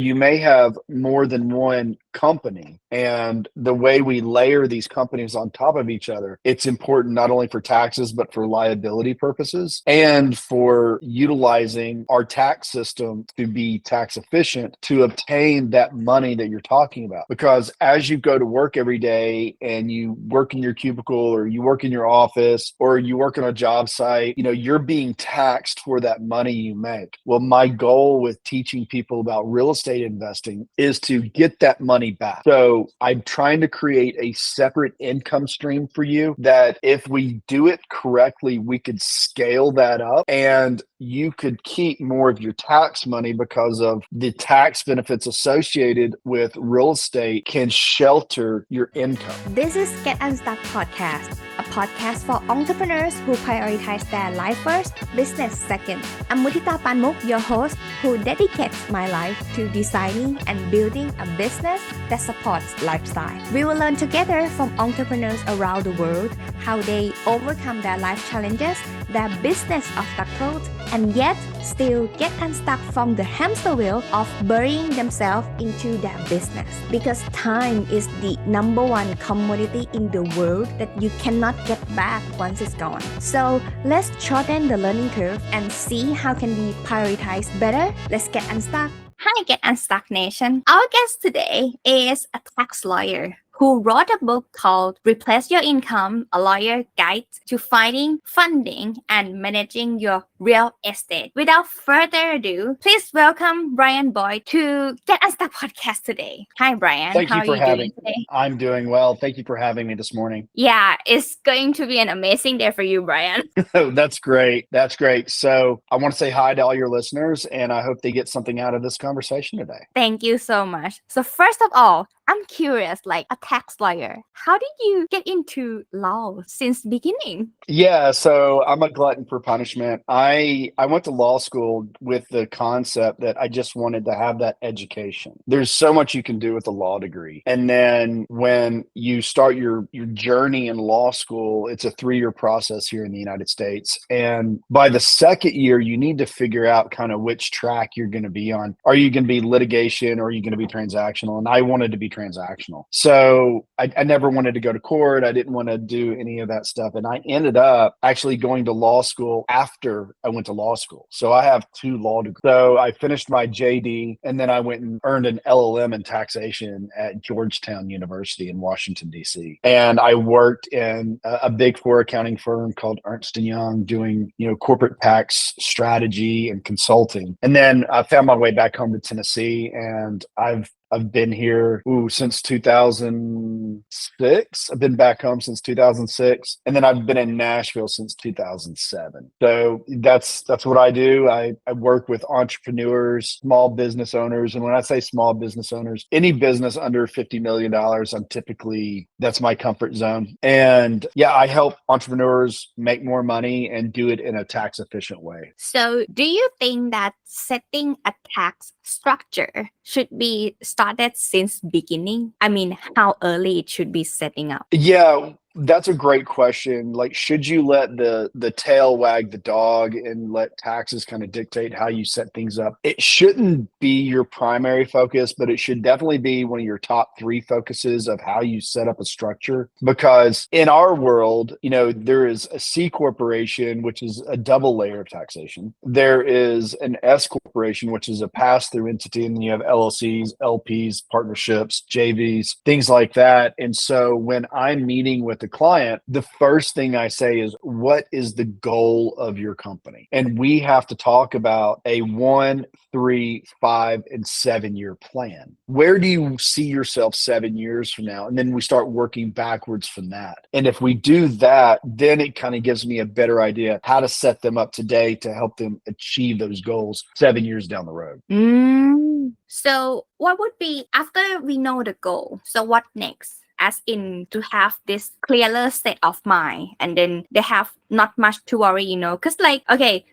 you may have more than one company, and the way we layer these companies on top of each other, it's important not only for taxes, but for liability purposes and for utilizing our tax system to be tax efficient to obtain that money that you're talking about. Because as you go to work every day and you work in your cubicle or you work in your office or you work on a job site, you're being taxed for that money you make. Well, my goal with teaching people about real estate investing is to get that money back. So I'm trying to create a separate income stream for you that if we do it correctly, we could scale that up and you could keep more of your tax money because of the tax benefits associated with real estate can shelter your income. This is Get Unstuck Podcast, a podcast for entrepreneurs who prioritize their life first, business second. I'm Mudita Panmuk, your host, who dedicates my life to designing and building a business that supports lifestyle. We will learn together from entrepreneurs around the world how they overcome their life challenges, their business obstacles, and yet still get unstuck from the hamster wheel of burying themselves into their business. Because time is the number one commodity in the world that you cannot get back once it's gone. So let's shorten the learning curve and see how can we prioritize better. Let's get unstuck. Hi, Get Unstuck Nation. Our guest today is a tax lawyer who wrote a book called Replace Your Income, a Lawyer Guide to Finding, Funding, and Managing Your Real Estate. Without further ado, please welcome Brian Boyd to Get Unstuck Podcast today. Hi, Brian. Thank How you for are you doing today? I'm doing well. Thank you for having me this morning. Yeah, it's going to be an amazing day for you, Brian. That's great. That's great. So I want to say hi to all your listeners, and I hope they get something out of this conversation today. Thank you so much. So first of all, I'm curious, like a tax lawyer, how did you get into law since beginning? Yeah, so I'm a glutton for punishment. I went to law school with the concept that I just wanted to have that education. There's so much you can do with a law degree. And then when you start your journey in law school, it's a 3-year process here in the United States. And by the second year, you need to figure out kind of which track you're going to be on. Are you going to be litigation or are you going to be transactional? And I wanted to be transactional. So I never wanted to go to court. I didn't want to do any of that stuff. And I ended up actually going to law school after I went to law school. So I have 2 law degrees. So I finished my JD and then I went and earned an LLM in taxation at Georgetown University in Washington, D.C. And I worked in a big 4 accounting firm called Ernst & Young doing, corporate tax strategy and consulting. And then I found my way back home to Tennessee and I've been here since 2006. I've been back home since 2006. And then I've been in Nashville since 2007. So that's what I do. I work with entrepreneurs, small business owners. And when I say small business owners, any business under $50 million, that's my comfort zone. And yeah, I help entrepreneurs make more money and do it in a tax efficient way. So do you think that setting a tax structure should be started since beginning? I mean, how early it should be setting up? Yeah, that's a great question. Like, should you let the tail wag the dog and let taxes kind of dictate how you set things up? It shouldn't be your primary focus, but it should definitely be one of your top 3 focuses of how you set up a structure. Because in our world, there is a C corporation, which is a double layer of taxation. There is an S corporation, which is a pass-through entity, and then you have LLCs, LPs, partnerships, JVs, things like that. And so when I'm meeting with the client, the first thing I say is, what is the goal of your company? And we have to talk about a 1, 3, 5, and 7-year plan. Where do you see yourself 7 years from now? And then we start working backwards from that. And if we do that, then it kind of gives me a better idea how to set them up today to help them achieve those goals 7 years down the road. So what would be after we know the goal? So what next? As in to have this clearer state of mind, and then they have not much to worry, because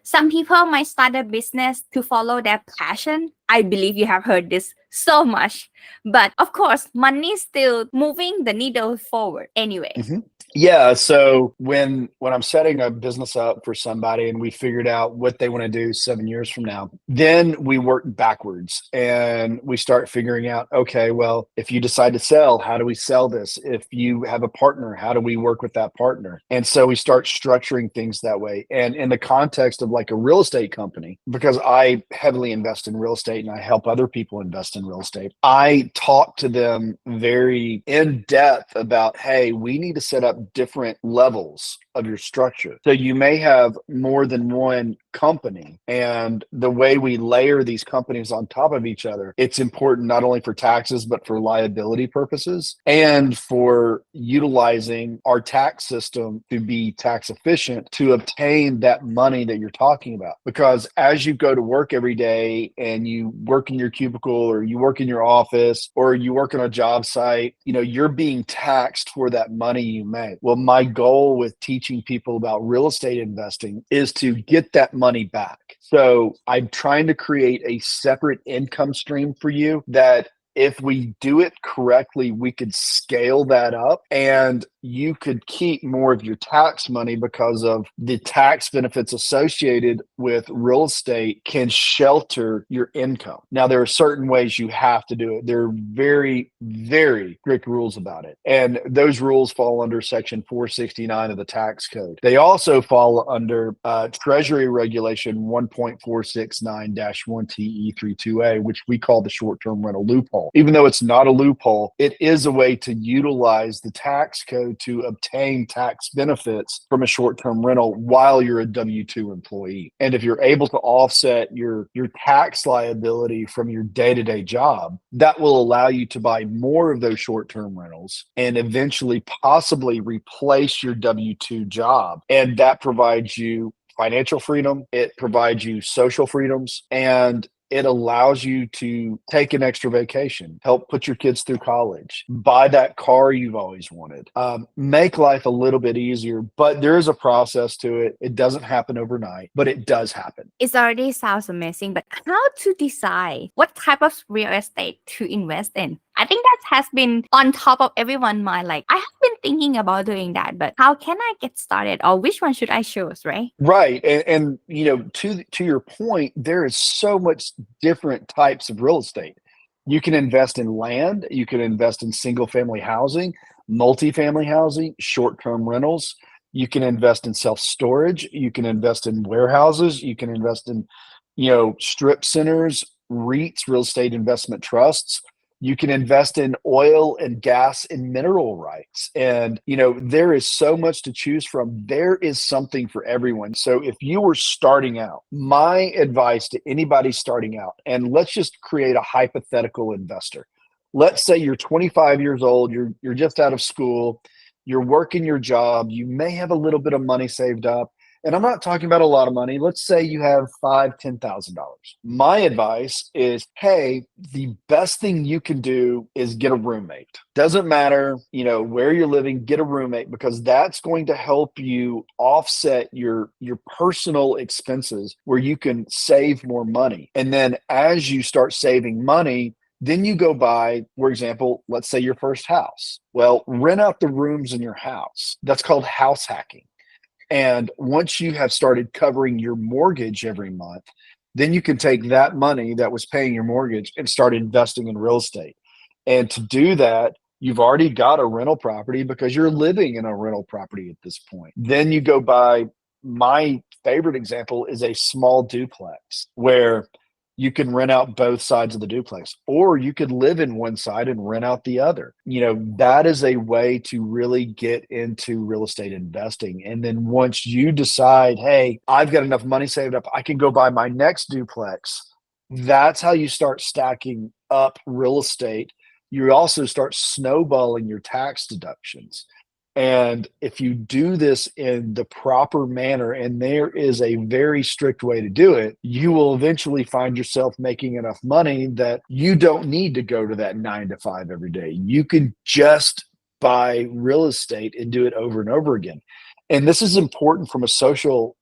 some people might start a business to follow their passion. I believe you have heard this so much. But of course, money is still moving the needle forward anyway. Mhm. Yeah. So when I'm setting a business up for somebody and we figured out what they want to do 7 years from now, then we work backwards and we start figuring out, okay, well, if you decide to sell, how do we sell this? If you have a partner, how do we work with that partner? And so we start structuring things that way. And in the context of like a real estate company, because I heavily invest in real estate and I help other people invest in real estate, I talk to them very in depth about, hey, we need to set up different levels of your structure. So you may have more than one company, and the way we layer these companies on top of each other, it's important not only for taxes, but for liability purposes and for utilizing our tax system to be tax efficient to obtain that money that you're talking about. Because as you go to work every day and you work in your cubicle or you work in your office or you work on a job site, you're being taxed for that money you make. Well, my goal with teaching people about real estate investing is to get that money back. So I'm trying to create a separate income stream for you that if we do it correctly, we could scale that up and you could keep more of your tax money because of the tax benefits associated with real estate can shelter your income. Now, there are certain ways you have to do it. There are very, very strict rules about it. And those rules fall under Section 469 of the tax code. They also fall under Treasury Regulation 1.469-1TE32A, which we call the short-term rental loophole. Even though it's not a loophole, it is a way to utilize the tax code to obtain tax benefits from a short-term rental while you're a W-2 employee. And if you're able to offset your tax liability from your day-to-day job, that will allow you to buy more of those short-term rentals and eventually possibly replace your W-2 job. And that provides you financial freedom, it provides you social freedoms, and it allows you to take an extra vacation, help put your kids through college, buy that car you've always wanted, make life a little bit easier. But there is a process to it. It doesn't happen overnight, but it does happen. It already sounds amazing, but how to decide what type of real estate to invest in? I think that has been on top of everyone's mind. Like, I have been thinking about doing that, but how can I get started or which one should I choose, right? Right. And to your point, there is so much different types of real estate. You can invest in land, you can invest in single family housing, multifamily housing, short-term rentals. You can invest in self-storage, you can invest in warehouses, you can invest in, strip centers, REITs, real estate investment trusts. You can invest in oil and gas and mineral rights. And, there is so much to choose from. There is something for everyone. So if you were starting out, my advice to anybody starting out, and let's just create a hypothetical investor. Let's say you're 25 years old, you're just out of school, you're working your job, you may have a little bit of money saved up. And I'm not talking about a lot of money. Let's say you have $5,000, $10,000. My advice is, hey, the best thing you can do is get a roommate. Doesn't matter, where you're living, get a roommate, because that's going to help you offset your personal expenses where you can save more money. And then as you start saving money, then you go buy, for example, let's say your first house. Well, rent out the rooms in your house. That's called house hacking. And once you have started covering your mortgage every month, then you can take that money that was paying your mortgage and start investing in real estate. And to do that, you've already got a rental property because you're living in a rental property at this point. Then you go buy, my favorite example is a small duplex where you can rent out both sides of the duplex, or you could live in one side and rent out the other. That is a way to really get into real estate investing. And then once you decide, hey, I've got enough money saved up, I can go buy my next duplex. That's how you start stacking up real estate. You also start snowballing your tax deductions. And if you do this in the proper manner, and there is a very strict way to do it, you will eventually find yourself making enough money that you don't need to go to that 9 to 5 every day. You can just buy real estate and do it over and over again. And this is important from a social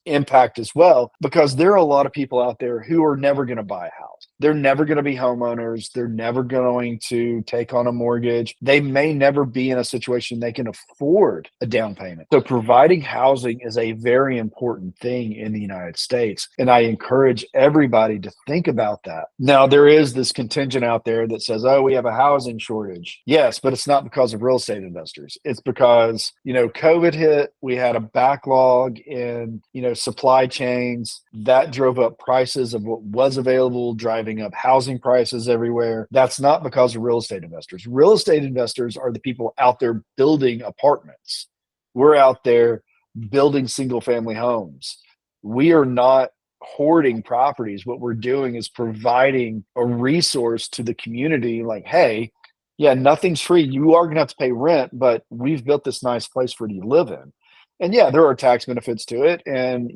impact as well, because there are a lot of people out there who are never going to buy a house. They're never going to be homeowners. They're never going to take on a mortgage. They may never be in a situation they can afford a down payment. So providing housing is a very important thing in the United States. And I encourage everybody to think about that. Now, there is this contingent out there that says, oh, we have a housing shortage. Yes, but it's not because of real estate investors. It's because, COVID hit, we had a backlog in, supply chains that drove up prices of what was available, driving up housing prices everywhere. That's not because of real estate investors. Real estate investors are the people out there building apartments. We're out there building single family homes. We are not hoarding properties. What we're doing is providing a resource to the community like, hey, yeah, nothing's free. You are going to have to pay rent, but we've built this nice place for you to live in. And yeah, there are tax benefits to it. And,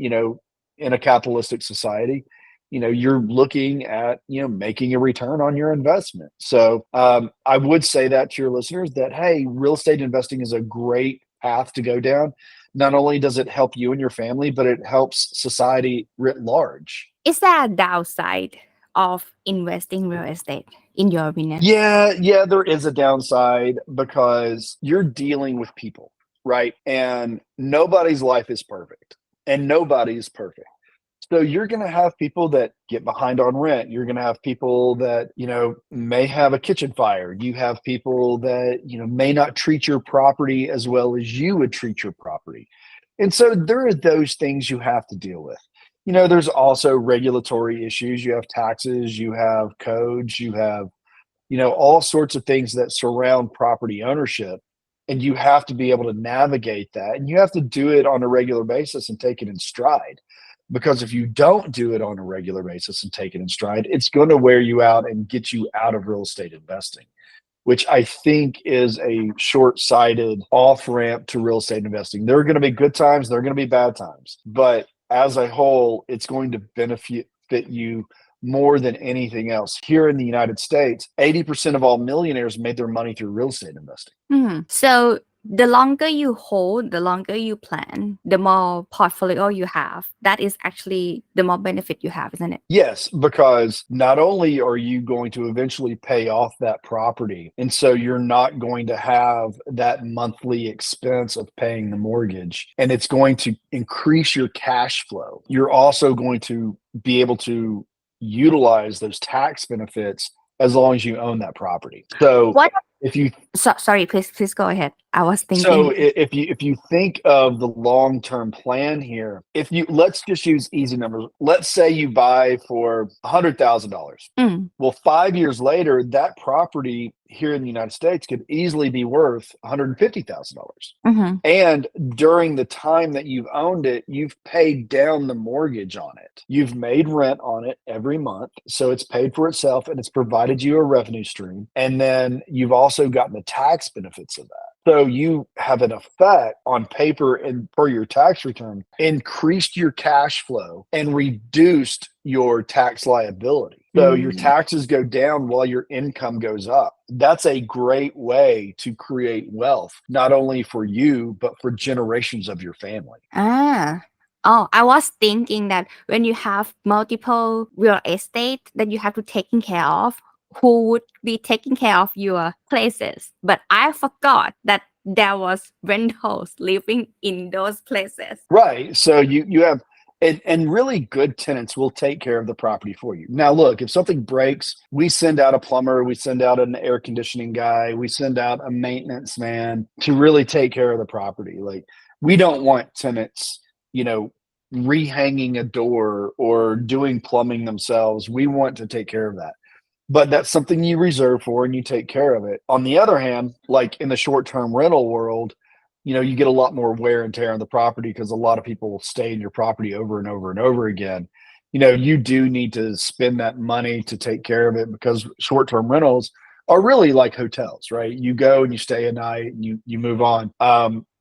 in a capitalistic society, you're looking at, making a return on your investment. So I would say that to your listeners that, hey, real estate investing is a great path to go down. Not only does it help you and your family, but it helps society writ large. Is there a downside of investing real estate, in your opinion? Yeah, there is a downside because you're dealing with people, right? And nobody's life is perfect. And nobody's perfect. So you're going to have people that get behind on rent. You're going to have people that, may have a kitchen fire. You have people that, may not treat your property as well as you would treat your property. And so there are those things you have to deal with. There's also regulatory issues. You have taxes, you have codes, you have, all sorts of things that surround property ownership. And you have to be able to navigate that. And you have to do it on a regular basis and take it in stride. Because if you don't do it on a regular basis and take it in stride, it's going to wear you out and get you out of real estate investing, which I think is a short-sighted off-ramp to real estate investing. There are going to be good times, there are going to be bad times. But as a whole, it's going to benefit you more than anything else. Here in the United States, 80% of all millionaires made their money through real estate investing. So the longer you hold, the longer you plan, the more portfolio you have. That is actually the more benefit you have, isn't it? Yes, because not only are you going to eventually pay off that property, and so you're not going to have that monthly expense of paying the mortgage, and it's going to increase your cash flow. You're also going to be able to utilize those tax benefits as long as you own that property. So if you sorry, please go ahead. I was thinking. So if you think of the long-term plan here, let's just use easy numbers. Let's say you buy for $100,000. Well, 5 years later, that property here in the United States could easily be worth $150,000. And during the time that you've owned it, you've paid down the mortgage on it. You've made rent on it every month. So it's paid for itself and it's provided you a revenue stream. And then you've also gotten the tax benefits of that. So you have an effect on paper and per your tax return, increased your cash flow and reduced your tax liability. So your taxes go down while your income goes up. That's a great way to create wealth, not only for you, but for generations of your family. Oh, I was thinking that when you have multiple real estate that you have to taking care of, who would be taking care of your places? But I forgot that there was rentals living in those places. Right. So you have, and really good tenants will take care of the property for you. Now, look, if something breaks, we send out a plumber, we send out an air conditioning guy, we send out a maintenance man to really take care of the property. Like, we don't want tenants, rehanging a door or doing plumbing themselves. We want to take care of that. But that's something you reserve for and you take care of it. On the other hand, like in the short-term rental world, you get a lot more wear and tear on the property because a lot of people will stay in your property over and over and over again. You do need to spend that money to take care of it because short-term rentals are really like hotels, right? You go and you stay a night and you move on.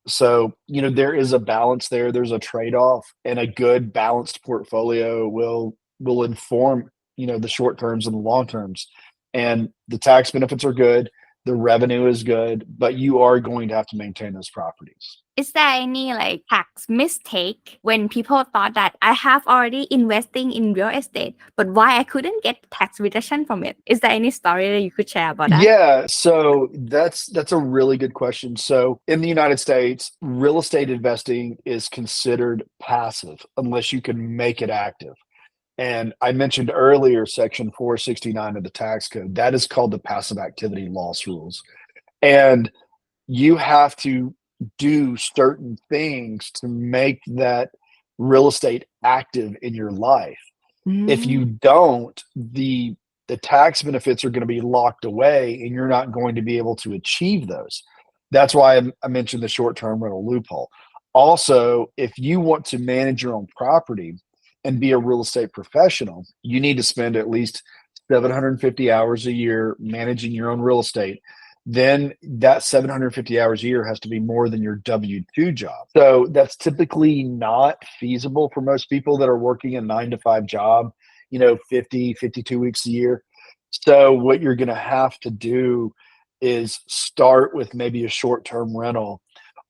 So, there is a balance there. There's a trade-off, and a good balanced portfolio will inform, the short terms and the long terms. And the tax benefits are good. the revenue is good, but you are going to have to maintain those properties. Is there any like tax mistake when people thought that I have already investing in real estate, but why I couldn't get tax reduction from it? Is there any story that you could share about that? Yeah, so that's a really good question. So in the United States, real estate investing is considered passive unless you can make it active. And I mentioned earlier Section 469 of the tax code. That is called the passive activity loss rules. And you have to do certain things to make that real estate active in your life. If you don't, the tax benefits are going to be locked away and you're not going to be able to achieve those. That's why I mentioned the short-term rental loophole. Also, if you want to manage your own property and be a real estate professional, you need to spend at least 750 hours a year managing your own real estate. Then that 750 hours a year has to be more than your W-2 job. So that's typically not feasible for most people that are working a 9 to 5 job, 50, 52 weeks a year. So what you're going to have to do is start with maybe a short-term rental,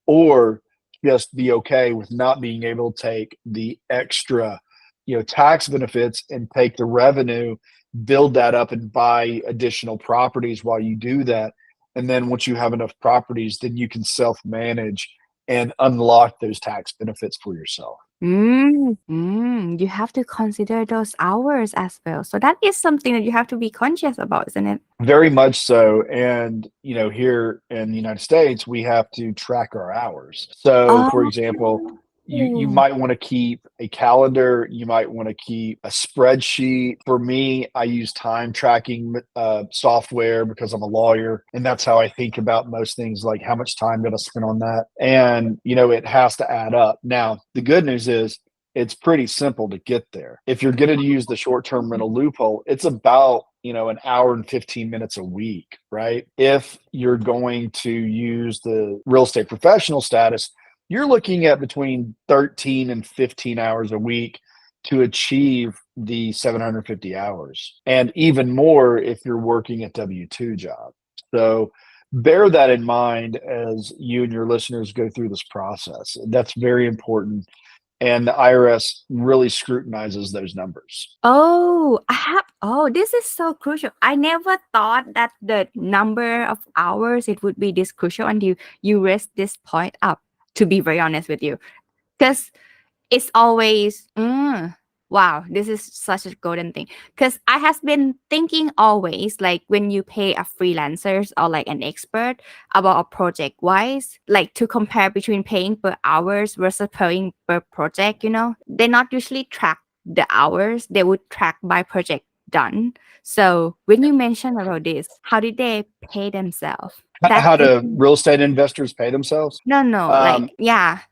or just be okay with not being able to take the extra, tax benefits and take the revenue, build that up and buy additional properties while you do that. And then once you have enough properties, then you can self-manage and unlock those tax benefits for yourself. You have to consider those hours as well. So that is something that you have to be conscious about, isn't it? Very much so. And, here in the United States, we have to track our hours. So, for example, you might want to keep a calendar. You might want to keep a spreadsheet. For me, I use time tracking software because I'm a lawyer, and that's how I think about most things, like how much time did I spend on that? And, it has to add up. Now, the good news is it's pretty simple to get there. If you're going to use the short-term rental loophole, it's about an hour and 15 minutes a week, right? If you're going to use the real estate professional status, you're looking at between 13 and 15 hours a week to achieve the 750 hours, and even more if you're working a W-2 job. So bear that in mind as you and your listeners go through this process. That's very important. And the IRS really scrutinizes those numbers. This is so crucial. I never thought that the number of hours it would be this crucial until you raised this point up, to be very honest with you. Because it's always, wow, this is such a golden thing. Because I have been thinking always, like when you pay a freelancer or like an expert about a project wise, like to compare between paying per hours versus paying per project, they not usually track the hours, they would track by project done. So when you mentioned about this, how did they pay themselves? How do real estate investors pay themselves? No,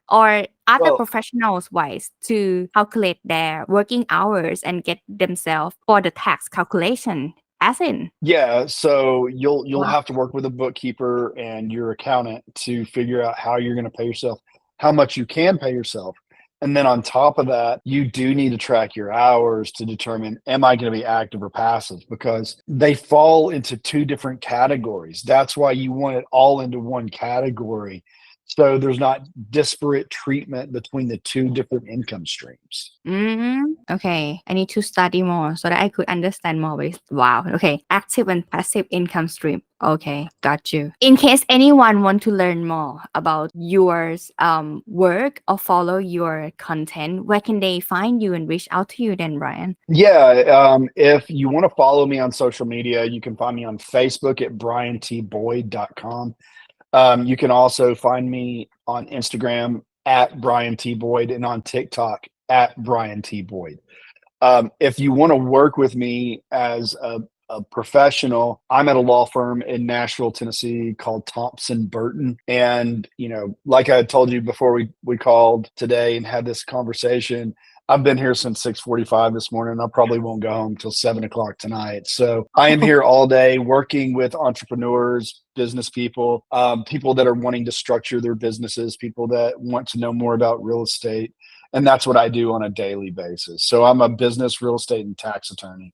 or other Well, professionals wise to calculate their working hours and get themselves for the tax calculation. As in, yeah, so you'll wow. have to work with a bookkeeper and your accountant to figure out how you're going to pay yourself, how much you can pay yourself. And then on top of that, you do need to track your hours to determine, am I going to be active or passive? Because they fall into two different categories. That's why you want it all into one category, so there's not disparate treatment between the two different income streams. Okay, I need to study more so that I could understand more. Wow. Okay, active and passive income stream. Okay, got you. In case anyone want to learn more about your work or follow your content, where can they find you and reach out to you then, Brian? Yeah, if you want to follow me on social media, you can find me on Facebook at briantboyd.com. You can also find me on Instagram at Brian T. Boyd and on TikTok at Brian T. Boyd. If you want to work with me as a professional, I'm at a law firm in Nashville, Tennessee called Thompson Burton. And, like I told you before we called today and had this conversation, I've been here since 6:45 this morning. I probably won't go home till 7 o'clock tonight. So I am here all day working with entrepreneurs, business people, people that are wanting to structure their businesses, people that want to know more about real estate. And that's what I do on a daily basis. So I'm a business, real estate, and tax attorney.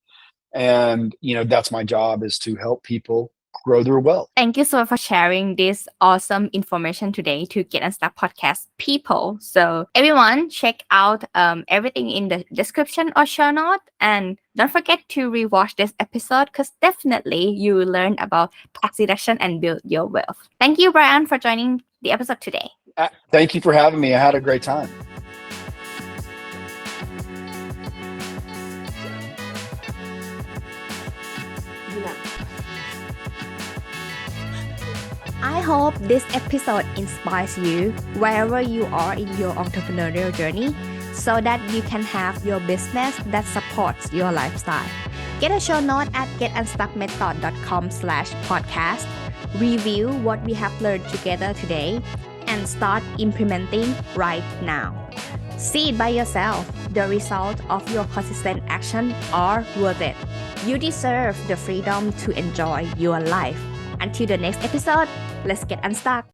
And, that's my job, is to help people grow their wealth. Thank you so much for sharing this awesome information today to Get Unstuck podcast people. So everyone, check out everything in the description or show note, and don't forget to rewatch this episode because definitely you will learn about tax deduction and build your wealth. Thank you, Brian, for joining the episode today. Thank you for having me. I had a great time. I hope this episode inspires you wherever you are in your entrepreneurial journey so that you can have your business that supports your lifestyle. Get a show note at getunstuckmethod.com/podcast. Review what we have learned together today and start implementing right now. See it by yourself. The result of your consistent action are worth it. You deserve the freedom to enjoy your life. Until the next episode, let's get unstuck.